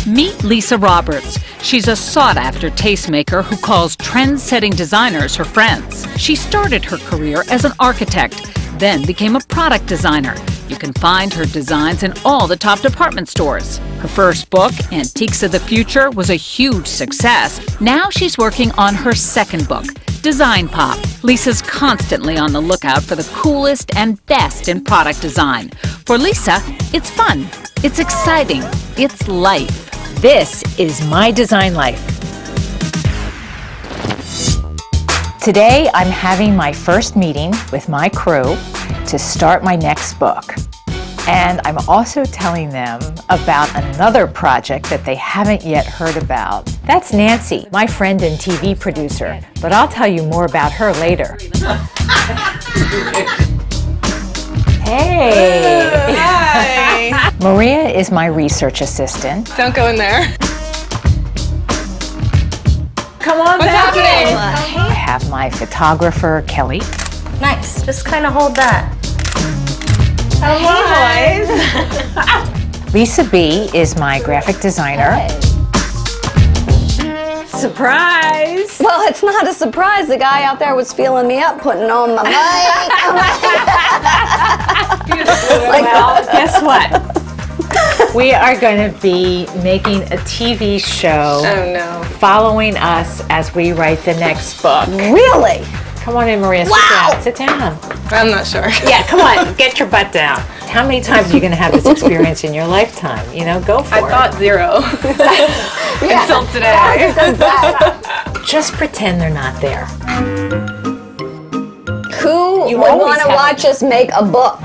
Meet Lisa Roberts. She's a sought-after tastemaker who calls trend-setting designers her friends. She started her career as an architect, then became a product designer. You can find her designs in all the top department stores. Her first book, Antiques of the Future, was a huge success. Now she's working on her second book, DesignPOP. Lisa's constantly on the lookout for the coolest and best in product design. For Lisa, it's fun, it's exciting, it's life. This is my design life. Today, I'm having my first meeting with my crew to start my next book. And I'm also telling them about another project that they haven't yet heard about. That's Nancy, my friend and TV producer, but I'll tell you more about her later. Hey! Hi! Maria is my research assistant. Don't go in there. Come on What's back happening? I have my photographer, Kelly. Nice. Just kind of hold that. Hello, boys. Lisa B is my graphic designer. Surprise! Well, it's not a surprise. The guy out there was feeling me up, putting on my mic. Well, guess what? We are going to be making a TV show following us as we write the next book. Really? Come on in, Maria. Wow. Sit down. I'm not sure. Yeah, come on. Get your butt down. How many times are you going to have this experience in your lifetime? You know, go for it. I thought 0. Until today. Just pretend they're not there. Who You would always want to have watch us make a book?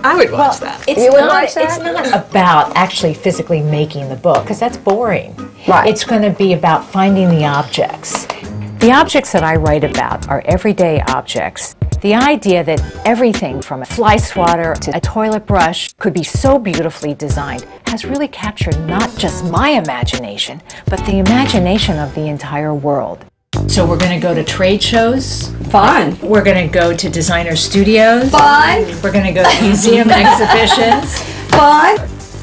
I would watch that. It's You would not, watch that? It's not about actually physically making the book, because that's boring. Right. It's going to be about finding the objects. The objects that I write about are everyday objects. The idea that everything from a fly swatter to a toilet brush could be so beautifully designed has really captured not just my imagination, but the imagination of the entire world. So we're going to go to trade shows. Fun. We're going to go to designer studios. Fun. We're going to go to museum exhibitions. Fun.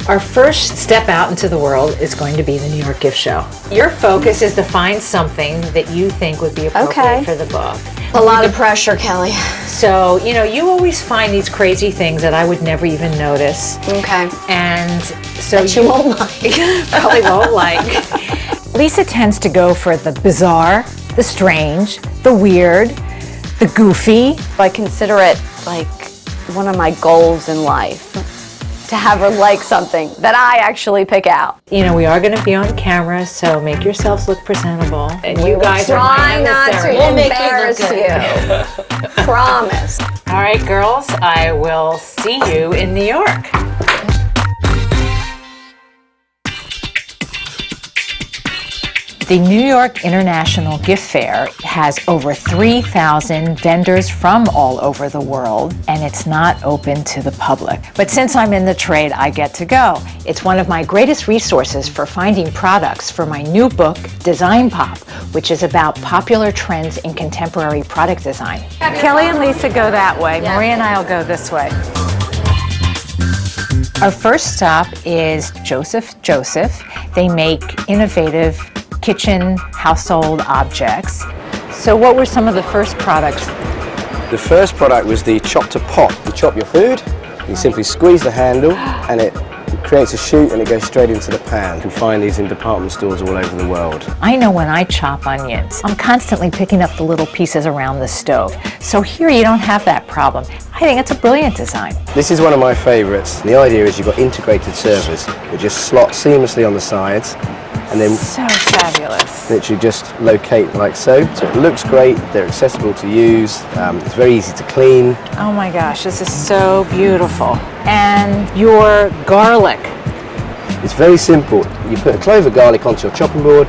Our first step out into the world is going to be the New York Gift Show. Your focus is to find something that you think would be appropriate for the book. A lot of pressure, Kelly. So, you know, you always find these crazy things that I would never even notice. Okay. And so That you won't like. probably won't like. Lisa tends to go for the bizarre, the strange, the weird, the goofy. I consider it like one of my goals in life to have her like something that I actually pick out. You know, we are going to be on camera, so make yourselves look presentable. And you guys try are not to embarrass you. Promise. All right, girls, I will see you in New York. The New York International Gift Fair has over 3,000 vendors from all over the world, and it's not open to the public. But since I'm in the trade, I get to go. It's one of my greatest resources for finding products for my new book, DesignPOP, which is about popular trends in contemporary product design. Kelly and Lisa go that way. Maria and I will go this way. Our first stop is Joseph. They make innovative kitchen household objects. So what were some of the first products? The first product was the chop to pop. You chop your food, you simply squeeze the handle and it creates a chute and it goes straight into the pan. You can find these in department stores all over the world. I know when I chop onions, I'm constantly picking up the little pieces around the stove. So here you don't have that problem. I think it's a brilliant design. This is one of my favorites. The idea is you've got integrated servers that just slot seamlessly on the sides and then So fabulous. literally just locate like so. So it looks great, they're accessible to use, it's very easy to clean. Oh my gosh, this is so beautiful. And your garlic. It's very simple. You put a clove of garlic onto your chopping board,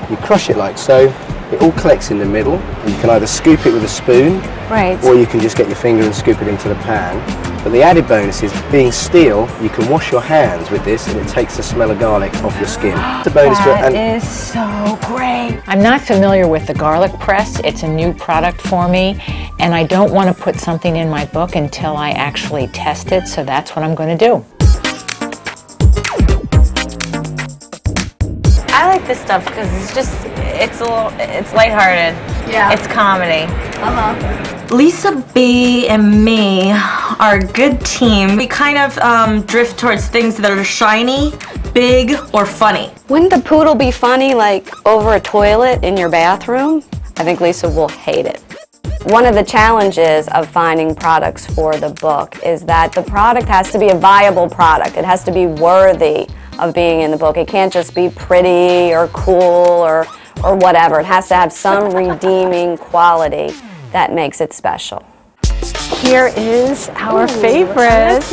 you crush it like so, it all collects in the middle, and you can either scoop it with a spoon, Right. or you can just get your finger and scoop it into the pan. But the added bonus is, being steel, you can wash your hands with this and it takes the smell of garlic off your skin. It's a bonus for That is so great. I'm not familiar with the garlic press. It's a new product for me, and I don't want to put something in my book until I actually test it, so that's what I'm going to do. like this stuff because it's lighthearted. Yeah. It's comedy. Lisa B and me are a good team. We kind of drift towards things that are shiny, big, or funny. Wouldn't the poodle be funny, like over a toilet in your bathroom? I think Lisa will hate it. One of the challenges of finding products for the book is that the product has to be a viable product. It has to be worthy of being in the book. It can't just be pretty or cool or whatever. It has to have some redeeming quality that makes it special. Here is our favorite.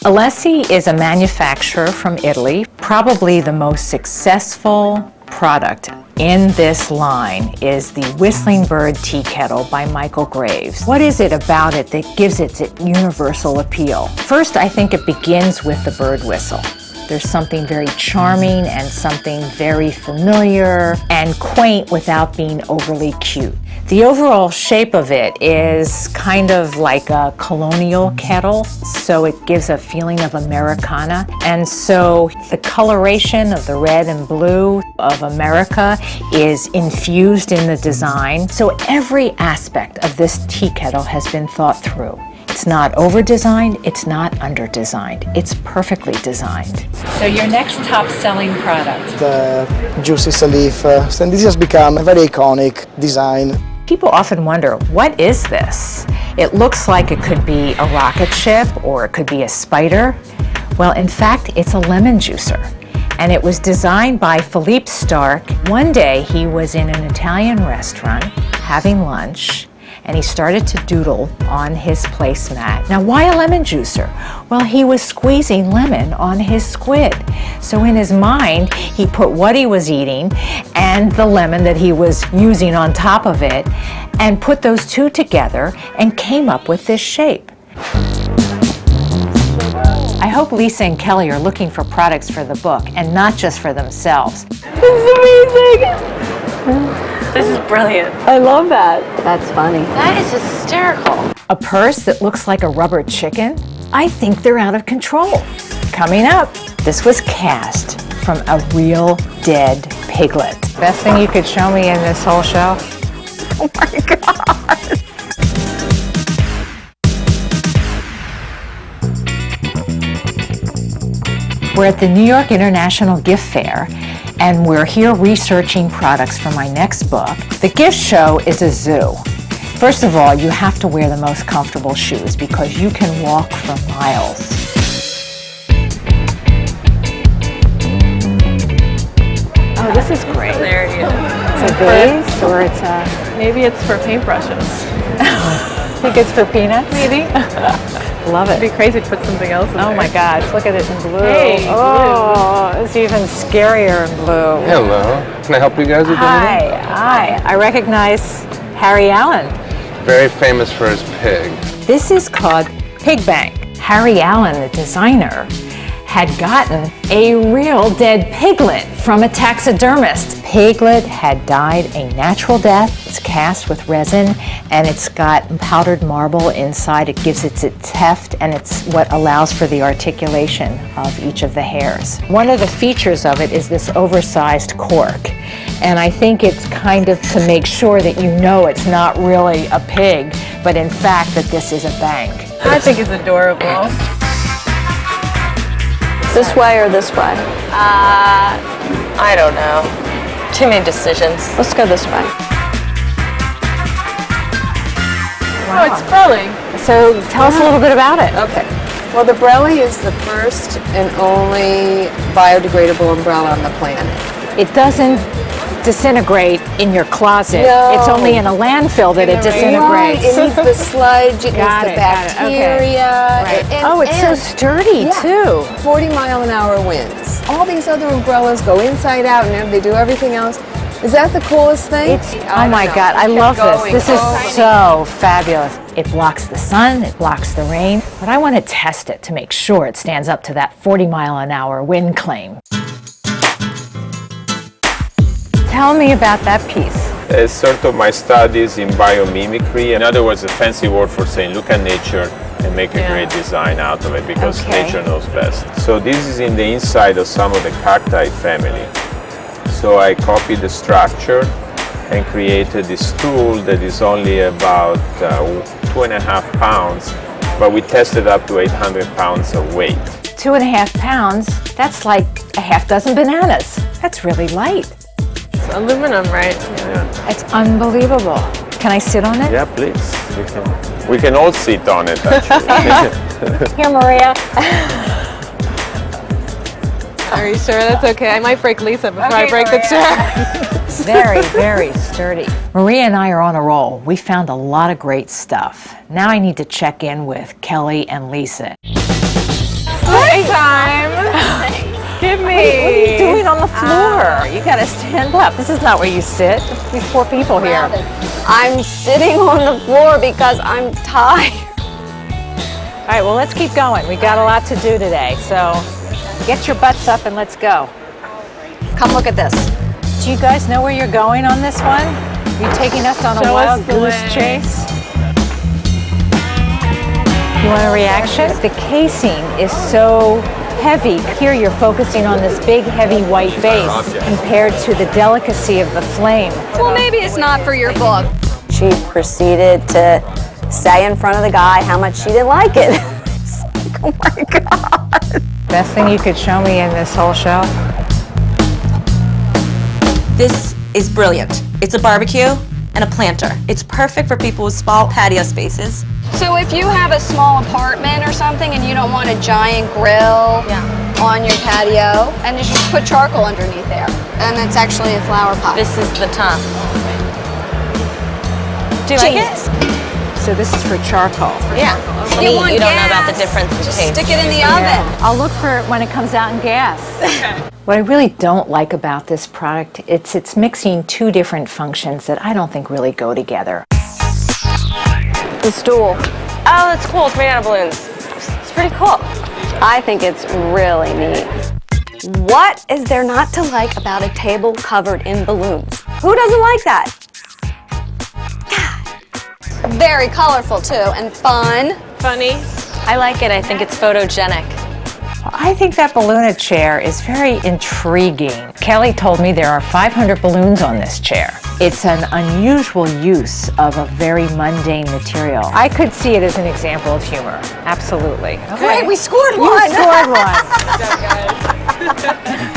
Alessi is a manufacturer from Italy. Probably the most successful product in this line is the Whistling Bird Tea Kettle by Michael Graves. What is it about it that gives it its universal appeal? First, I think it begins with the bird whistle. There's something very charming and something very familiar and quaint without being overly cute. The overall shape of it is kind of like a colonial kettle, so it gives a feeling of Americana. And so the coloration of the red and blue of America is infused in the design. So every aspect of this tea kettle has been thought through. It's not over-designed, it's not under-designed. It's perfectly designed. So your next top-selling product? The Juicy Salif. And this has become a very iconic design. People often wonder, what is this? It looks like it could be a rocket ship or it could be a spider. Well, in fact, it's a lemon juicer. And it was designed by Philippe Starck. One day he was in an Italian restaurant having lunch, and he started to doodle on his placemat. Now, why a lemon juicer? Well, he was squeezing lemon on his squid. So in his mind, he put what he was eating and the lemon that he was using on top of it, and put those two together and came up with this shape. I hope Lisa and Kelly are looking for products for the book and not just for themselves. This is amazing! This is brilliant. I love that. That's funny. That is hysterical. A purse that looks like a rubber chicken? I think they're out of control. Coming up, this was cast from a real dead piglet. Best thing you could show me in this whole show? Oh my God. We're at the New York International Gift Fair, and we're here researching products for my next book. The gift show is a zoo. First of all, you have to wear the most comfortable shoes because you can walk for miles. Oh, this is great. There it is. It's a vase, or it's a... Maybe it's for paintbrushes. Think it's for peanuts? Maybe. Love it. It'd be crazy to put something else in there. Oh my gosh, look at it in blue. Hey, oh, it's even scarier in blue. Hello. Can I help you guys with anything? Hi. I recognize Harry Allen. Very famous for his pig. This is called Pig Bank. Harry Allen, the designer, had gotten a real dead piglet from a taxidermist. Piglet had died a natural death. It's cast with resin, and it's got powdered marble inside. It gives it its heft, and it's what allows for the articulation of each of the hairs. One of the features of it is this oversized cork, and I think it's kind of to make sure that you know it's not really a pig, but in fact that this is a bank. I think it's adorable. This way or this way? I don't know. Too many decisions. Let's go this way. Oh, it's Brelli. So tell us a little bit about it. Okay. Well, the Brelli is the first and only biodegradable umbrella on the planet. It doesn't disintegrate in your closet. No. It's only in a landfill that it disintegrates. Right. It needs the sludge, it needs the bacteria. Okay. Right. It's so sturdy too. 40-mile-an-hour winds. All these other umbrellas go inside out and they do everything else. Is that the coolest thing? Oh my God, I love this. This is so fabulous. It blocks the sun, it blocks the rain, but I want to test it to make sure it stands up to that 40-mile-an-hour wind claim. Tell me about that piece. It's sort of my studies in biomimicry. In other words, a fancy word for saying look at nature and make a great design out of it because nature knows best. So this is in the inside of some of the cacti family. So I copied the structure and created this tool that is only about 2.5 pounds, but we tested up to 800 pounds of weight. 2.5 pounds, that's like a half dozen bananas. That's really light. It's aluminum, right? Yeah. It's unbelievable. Can I sit on it? Yeah, please. We can all sit on it, actually. Here, Maria. Are you sure that's okay? I might break Lisa before I break the chair. Very, very sturdy. Maria and I are on a roll. We found a lot of great stuff. Now I need to check in with Kelly and Lisa. Playtime! Give me! What are you doing on the floor? You gotta stand up. This is not where you sit. There's 4 people here. I'm sitting on the floor because I'm tired. All right, well, let's keep going. We got a lot to do today, so get your butts up and let's go. Come look at this. Do you guys know where you're going on this one? You taking us on a wild goose chase? You want a reaction? The casing is so heavy. Here you're focusing on this big, heavy white base compared to the delicacy of the flame. Well, maybe it's not for your book. She proceeded to say in front of the guy how much she didn't like it. It's like, oh my God. Best thing you could show me in this whole show? This is brilliant. It's a barbecue and a planter. It's perfect for people with small patio spaces. So if you have a small apartment or something and you don't want a giant grill on your patio, and you just put charcoal underneath there. And it's actually a flower pot. This is the top. Do you like it? So this is for charcoal. Yeah. You want you don't gas, know about the difference in just taste. stick it in the oven. I'll look for it when it comes out in gas. What I really don't like about this product, it's mixing 2 different functions that I don't think really go together. The stool. Oh, that's cool. It's made out of balloons. It's pretty cool. I think it's really neat. What is there not to like about a table covered in balloons? Who doesn't like that? God. Very colorful too, and fun. Funny. I like it. I think it's photogenic. I think that balloon chair is very intriguing. Kelly told me there are 500 balloons on this chair. It's an unusual use of a very mundane material. I could see it as an example of humor. Absolutely. Okay. Great, we scored one. You scored one. Good job, guys.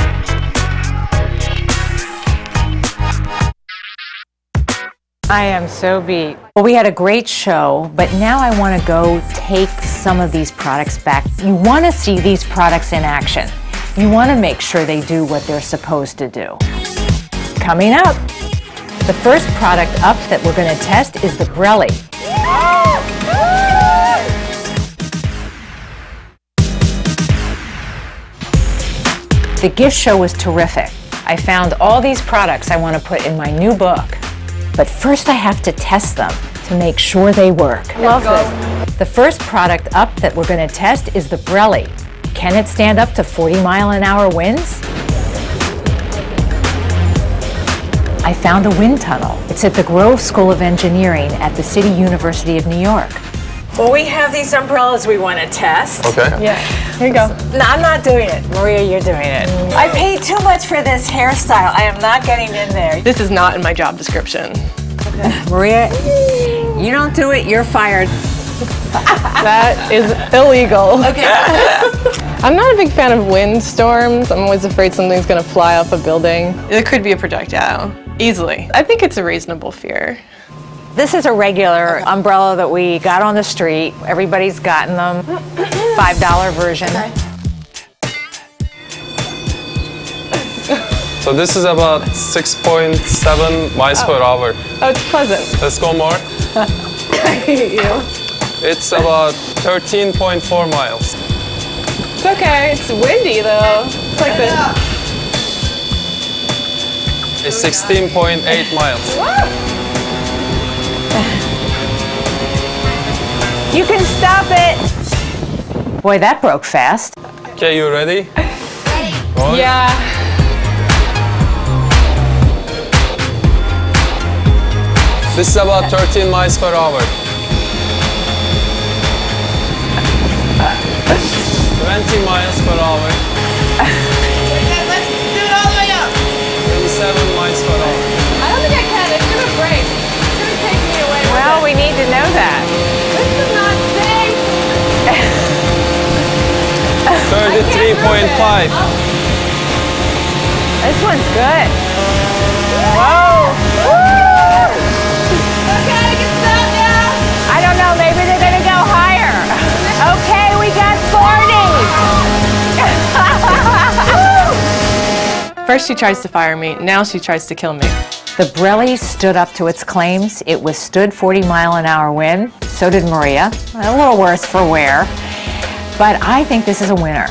I am so beat. Well, we had a great show, but now I want to go take some of these products back. You want to see these products in action. You want to make sure they do what they're supposed to do. Coming up, the first product up that we're going to test is the Brelli. The gift show was terrific. I found all these products I want to put in my new book. But first I have to test them to make sure they work. Love this. The first product up that we're going to test is the Brelli. Can it stand up to 40-mile-an-hour winds? I found a wind tunnel. It's at the Grove School of Engineering at the City University of New York. Well, we have these umbrellas we want to test. Okay. Yeah, here you go. No, I'm not doing it. Maria, you're doing it. I paid too much for this hairstyle. I am not getting in there. This is not in my job description. Maria, you don't do it, you're fired. That is illegal. Okay. I'm not a big fan of windstorms. I'm always afraid something's gonna fly off a building. It could be a projectile, easily. I think it's a reasonable fear. This is a regular umbrella that we got on the street. Everybody's gotten them. $5 version. Okay. So this is about 6.7 miles per hour. Oh, it's pleasant. Let's go more. I hate you. It's about 13.4 miles. It's okay. It's windy though. It's like this. It's 16.8 miles. You can stop it. Boy, that broke fast. Okay, you ready? Roll. Yeah. This is about 13 miles per hour. 20 miles per hour. Let's do it all the way up. 27 3.5. This one's good. Whoa! Woo! Okay, I can stop now. I don't know, maybe they're gonna go higher. Okay, we got 40. First she tries to fire me, now she tries to kill me. The Brelli stood up to its claims. It withstood 40-mile-an-hour wind. So did Maria. A little worse for wear. But I think this is a winner.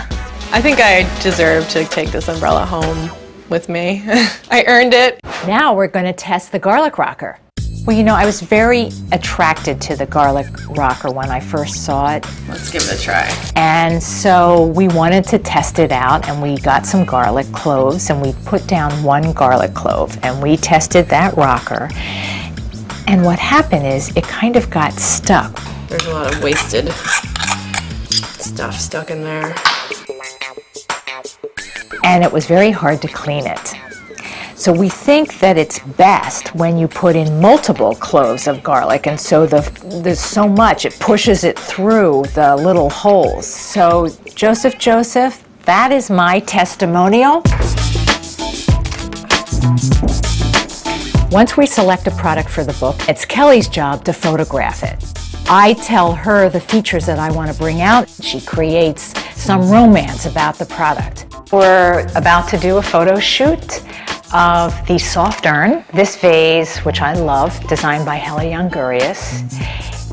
I think I deserve to take this umbrella home with me. I earned it. Now we're going to test the garlic rocker. Well, you know, I was very attracted to the garlic rocker when I first saw it. Let's give it a try. And so we wanted to test it out, and we got some garlic cloves, and we put down 1 garlic clove, and we tested that rocker. And what happened is it kind of got stuck. There's a lot of wasted stuff stuck in there. And it was very hard to clean it. So we think that it's best when you put in multiple cloves of garlic, and so there's so much, it pushes it through the little holes. So Joseph, that is my testimonial. Once we select a product for the book, it's Kelly's job to photograph it. I tell her the features that I want to bring out. She creates some romance about the product. We're about to do a photo shoot of the soft urn. This vase, which I love, designed by Helle Jongerius,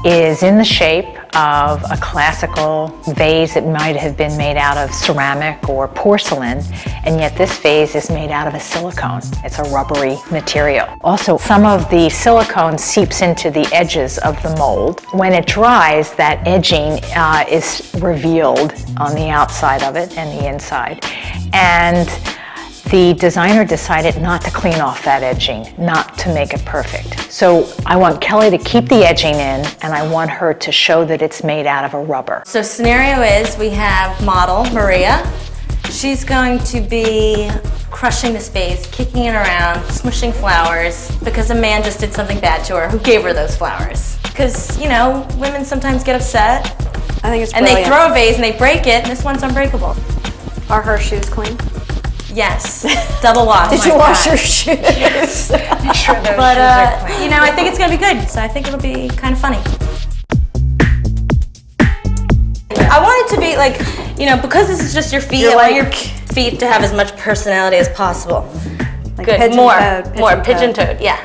is in the shape of a classical vase. It might have been made out of ceramic or porcelain, and yet this vase is made out of a silicone. It's a rubbery material. Also, some of the silicone seeps into the edges of the mold. When it dries, that edging is revealed on the outside of it and the inside. And the designer decided not to clean off that edging, not to make it perfect. So I want Kelly to keep the edging in, and I want her to show that it's made out of a rubber. So scenario is we have model Maria. She's going to be crushing this vase, kicking it around, smushing flowers, because a man just did something bad to her who gave her those flowers. Because, you know, women sometimes get upset. I think it's and brilliant. they throw a vase and they break it, and this one's unbreakable. Are her shoes clean? Yes, double wash. Did you wash your shoes? Yes. Make sure those but, shoes are clean. you know, I think it's going to be good, so I think it'll be kind of funny. I want it to be like, you know, because this is just your feet, I want your feet to have as much personality as possible. Like good, pigeon-toed, more pigeon-toed, yeah.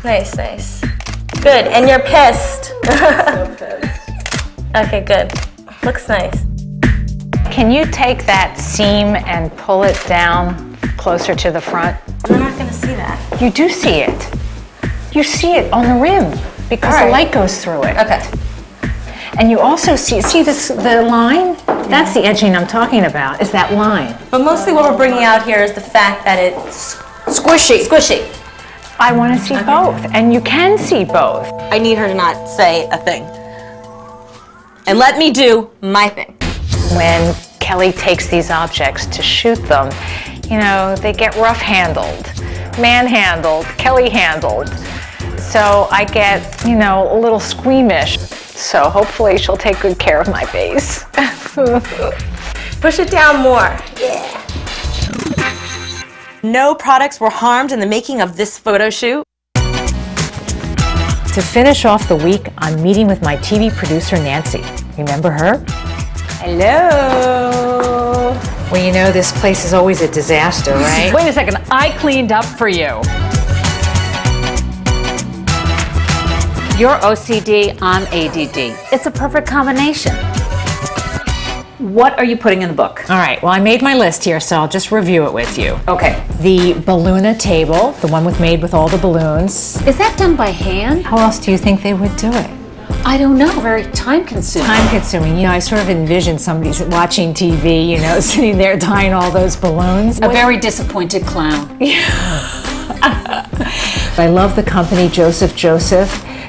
Nice, nice. Good, and you're pissed. So pissed. Okay, good. Looks nice. Can you take that seam and pull it down closer to the front? I'm not going to see that. You do see it. You see it on the rim because the light goes through it. Okay. And you also see the line? That's the edging I'm talking about, is that line. But mostly what we're bringing out here is the fact that it's squishy. Squishy. I want to see both, and you can see both. I need her to not say a thing. And let me do my thing. When Kelly takes these objects to shoot them, you know, they get rough-handled, man-handled, Kelly-handled. So I get, you know, a little squeamish. So hopefully she'll take good care of my vase. Push it down more. Yeah. No products were harmed in the making of this photo shoot. To finish off the week, I'm meeting with my TV producer, Nancy. Remember her? Hello. Well, you know, this place is always a disaster, right? Wait a second, I cleaned up for you. You're OCD, I'm ADD. It's a perfect combination. What are you putting in the book? All right, well, I made my list here, so I'll just review it with you. Okay. The Balluna table, the one made with all the balloons. Is that done by hand? How else do you think they would do it? I don't know, very time-consuming. Time-consuming. You know, I sort of envision somebody watching TV, you know, sitting there tying all those balloons. A very disappointed clown. I love the company Joseph,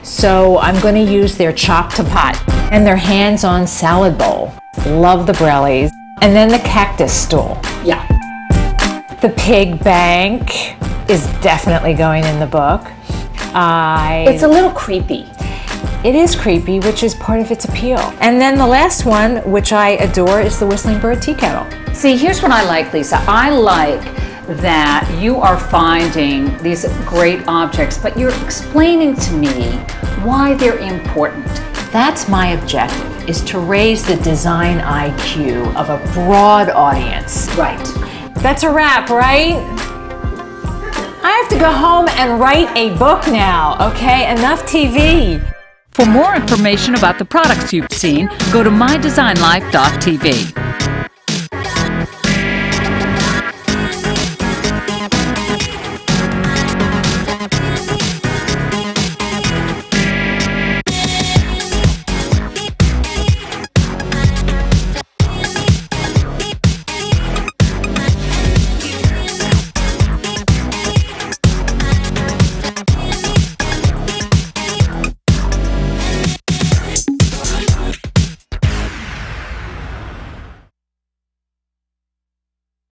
so I'm going to use their chop to pot and their hands-on salad bowl. Love the Brellis. And then the cactus stool. Yeah. The pig bank is definitely going in the book. It's a little creepy. It is creepy, which is part of its appeal. And then the last one, which I adore, is the Whistling Bird tea kettle. See, here's what I like, Lisa. I like that you are finding these great objects, but you're explaining to me why they're important. That's my objective, is to raise the design IQ of a broad audience. Right. That's a wrap, right? I have to go home and write a book now, okay? Enough TV. For more information about the products you've seen, go to mydesignlife.tv.